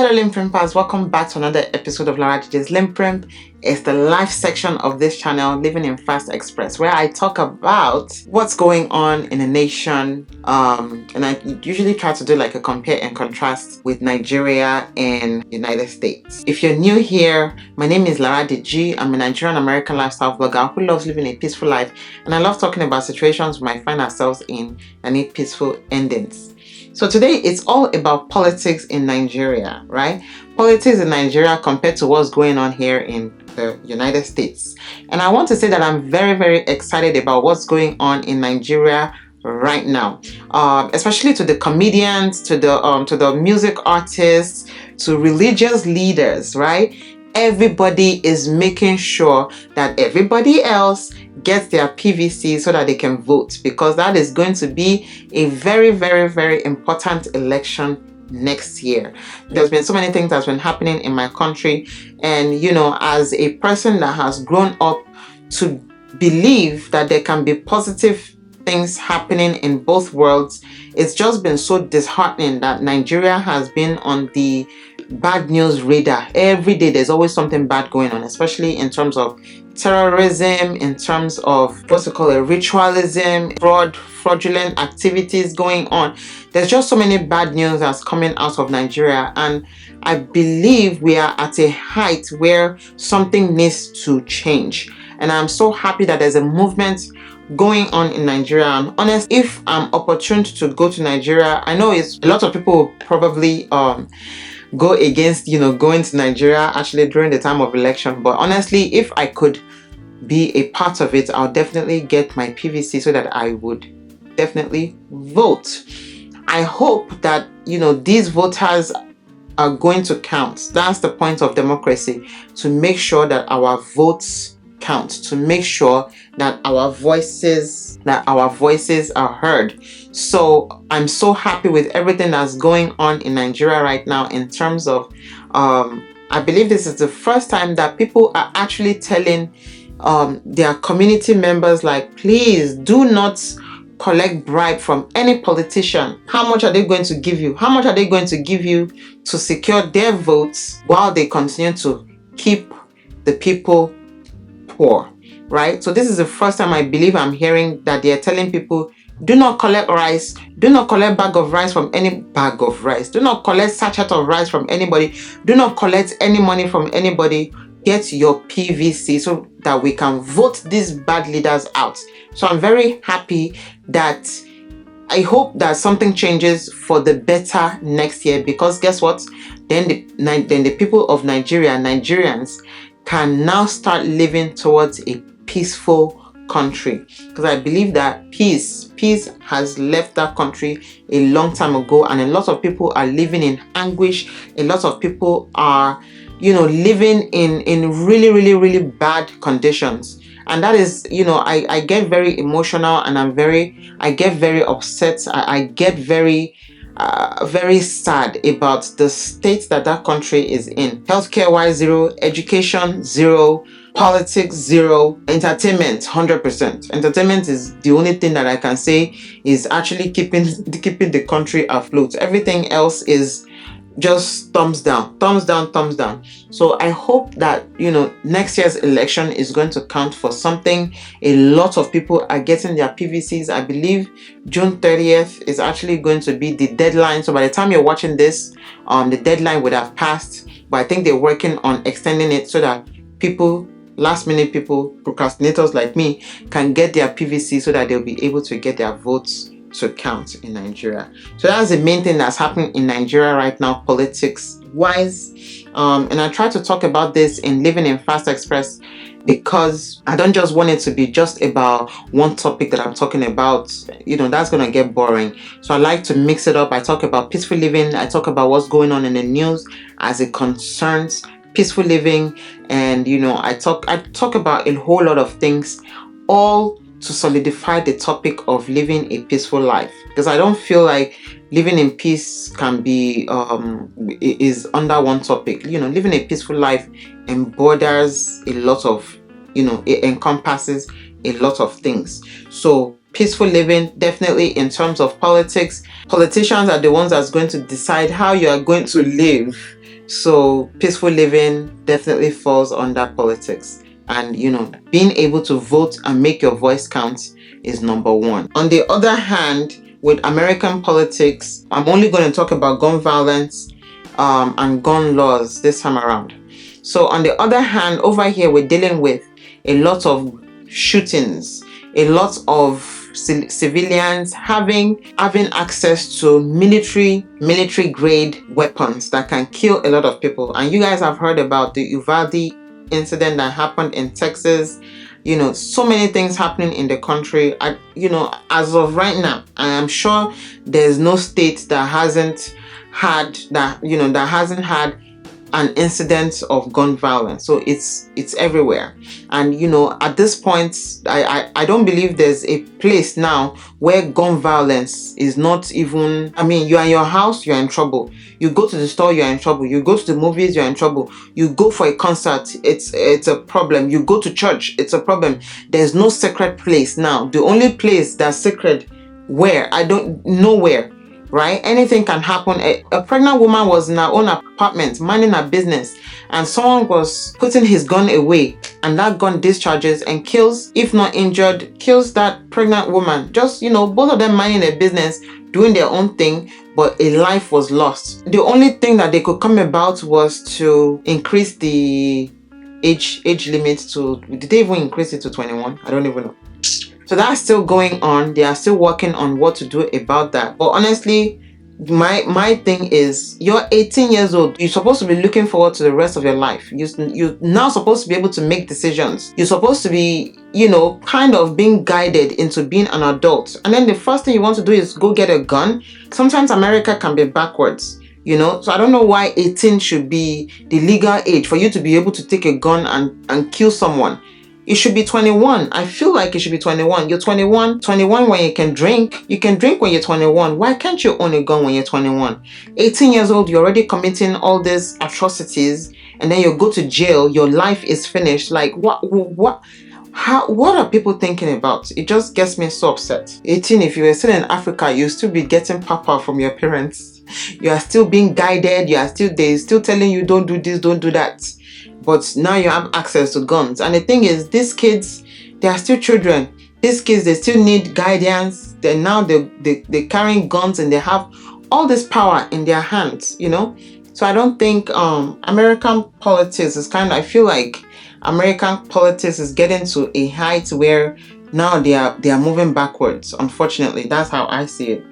Hello Limp Primpers, welcome back to another episode of Laraddiji's Limp Primp. It's the live section of this channel, Living in Fast Express, where I talk about what's going on in the nation, and I usually try to do like a compare and contrast with Nigeria and United States. If you're new here, my name is Laraddiji. I'm a Nigerian American lifestyle blogger who loves living a peaceful life, and I love talking about situations we might find ourselves in that need peaceful endings. So today it's all about politics in Nigeria, right? Politics in Nigeria compared to what's going on here in the United States. And I want to say that I'm very, very excited about what's going on in Nigeria right now, especially to the comedians, to the music artists, to religious leaders, right? Everybody is making sure that everybody else gets their PVC so that they can vote, because that is going to be a very, very, very important election next year. There's been so many things that's been happening in my country, and as a person that has grown up to believe that there can be positive things happening in both worlds, it's just been so disheartening that Nigeria has been on the bad news radar. Every day there's always something bad going on, especially in terms of terrorism, in terms of ritualism, fraudulent activities going on. There's just so many bad news that's coming out of Nigeria, and I believe we are at a height where something needs to change. And I'm so happy that there's a movement going on in Nigeria. And honestly, if I'm opportune to go to Nigeria, I know it's a lot of people will probably go against going to Nigeria actually during the time of election, but honestly, if I could be a part of it, I'll definitely get my PVC so that I would definitely vote. I hope that these voters are going to count. That's the point of democracy, to make sure that our votes count, to make sure that our voices are heard. So I'm so happy with everything that's going on in Nigeria right now in terms of I believe this is the first time that people are actually telling their community members, like, please do not collect bribe from any politician. How much are they going to give you? How much are they going to give you to secure their votes while they continue to keep the people poor, right? So this is the first time I believe I'm hearing that they're telling people, do not collect rice, do not collect bag of rice from any bag of rice, do not collect sachet of rice from anybody, do not collect any money from anybody. Get your PVC so that we can vote these bad leaders out. So I'm very happy that I hope that something changes for the better next year, because guess what? Then the people of Nigerians can now start living towards a peaceful country, because I believe that peace has left that country a long time ago, and a lot of people are living in anguish. A lot of people are living in really, really, really bad conditions, and that is I get very emotional, and I get very upset. I get very very sad about the state that country is in. Healthcare wise, zero. Education, zero. Politics, zero. Entertainment, 100%. Entertainment is the only thing that I can say is actually keeping the country afloat. Everything else is just thumbs down. So I hope that next year's election is going to count for something. A lot of people are getting their PVCs. I believe June 30th is actually going to be the deadline. So by the time you're watching this, the deadline would have passed, but I think they're working on extending it so that last minute people, procrastinators like me, can get their PVC so that they'll be able to get their votes to count in Nigeria. So that's the main thing that's happening in Nigeria right now, politics wise. And I try to talk about this in Living in Fast Express because I don't just want it to be just about one topic that I'm talking about. That's gonna get boring. So I like to mix it up. I talk about peaceful living. I talk about what's going on in the news as it concerns peaceful living, and I talk about a whole lot of things, all to solidify the topic of living a peaceful life, because I don't feel like living in peace can be is under one topic. Living a peaceful life emborders a lot of it encompasses a lot of things. So peaceful living, definitely. In terms of politics, politicians are the ones that's going to decide how you are going to live So peaceful living definitely falls under politics. And being able to vote and make your voice count is number one. On the other hand, with American politics, I'm only going to talk about gun violence and gun laws this time around. So on the other hand, over here we're dealing with a lot of shootings, a lot of civilians having access to military grade weapons that can kill a lot of people. And you guys have heard about the Uvalde incident that happened in Texas. So many things happening in the country. As of right now, I am sure there's no state that hasn't had an incident of gun violence. So it's everywhere. And at this point, I don't believe there's a place now where gun violence is not even, you're in your house, you're in trouble. You go to the store, you're in trouble. You go to the movies, you're in trouble. You go for a concert, it's a problem. You go to church, it's a problem. There's no sacred place now. The only place that's sacred, where? I don't know where. Right? Anything can happen. A pregnant woman was in her own apartment, minding her business, and someone was putting his gun away, and that gun discharges and kills, if not injured, kills that pregnant woman. Just, both of them minding their business, doing their own thing, but a life was lost. The only thing that they could come about was to increase the age limit to, did they even increase it to 21? I don't even know. So that's still going on. They are still working on what to do about that. But honestly, my thing is, you're 18 years old. You're supposed to be looking forward to the rest of your life. You're now supposed to be able to make decisions. You're supposed to be, kind of being guided into being an adult. And then the first thing you want to do is go get a gun. Sometimes America can be backwards. So I don't know why 18 should be the legal age for you to be able to take a gun and kill someone. It should be 21. I feel like it should be 21. You're 21 when you can drink. You can drink when you're 21. Why can't you own a gun when you're 21? 18 years old, you're already committing all these atrocities, and then you go to jail. Your life is finished. Like, what are people thinking about? It just gets me so upset. 18, if you were still in Africa, you'll still be getting papa from your parents. You are still being guided. They're still telling you, don't do this, don't do that. But now you have access to guns. And the thing is, these kids, they are still children. These kids, they still need guidance. They're carrying guns, and they have all this power in their hands, So I don't think American politics is I feel like American politics is getting to a height where now they are moving backwards. Unfortunately, that's how I see it.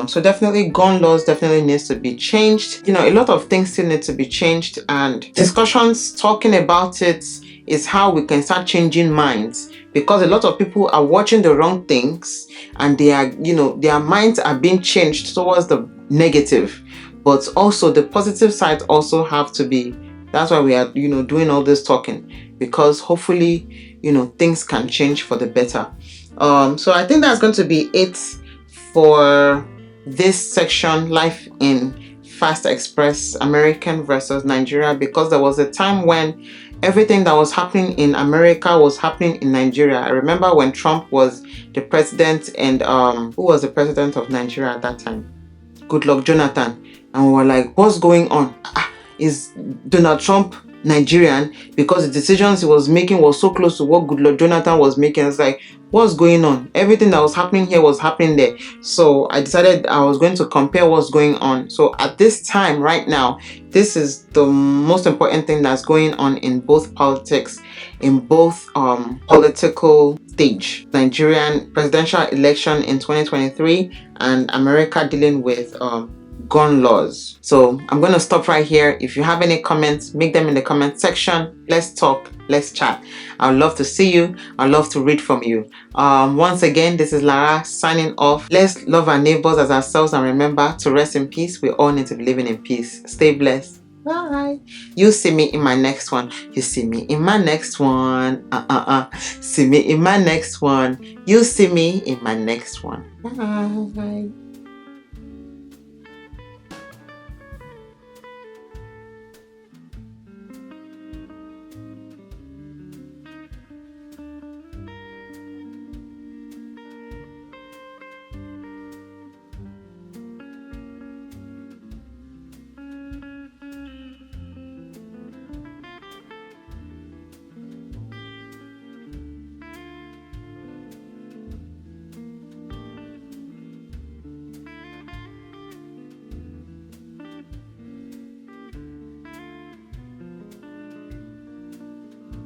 So definitely gun laws definitely needs to be changed. A lot of things still need to be changed, and discussions talking about it is how we can start changing minds, because a lot of people are watching the wrong things, and their minds are being changed towards the negative, but also the positive side also have to be. That's why we are doing all this talking, because hopefully things can change for the better. So I think that's going to be it for this section, Life in Fast Express, American versus Nigeria, because there was a time when everything that was happening in America was happening in Nigeria. I remember when Trump was the president, and who was the president of Nigeria at that time? Goodluck Jonathan. And we were like, what's going on? Is Donald Trump Nigerian? Because the decisions he was making was so close to what Goodluck Jonathan was making. It's like, what's going on? Everything that was happening here was happening there. So I decided I was going to compare what's going on. So at this time right now, this is the most important thing that's going on in both politics, in both political stage. Nigerian presidential election in 2023 and America dealing with gun laws. So I'm going to stop right here. If you have any comments, make them in the comment section. Let's talk, let's chat. I'd love to see you. I'd love to read from you. Once again, this is Lara signing off. Let's love our neighbors as ourselves, and remember to rest in peace. We all need to be living in peace. Stay blessed. Bye. You see me in my next one. You see me in my next one. See me in my next one. You see me in my next one. Bye.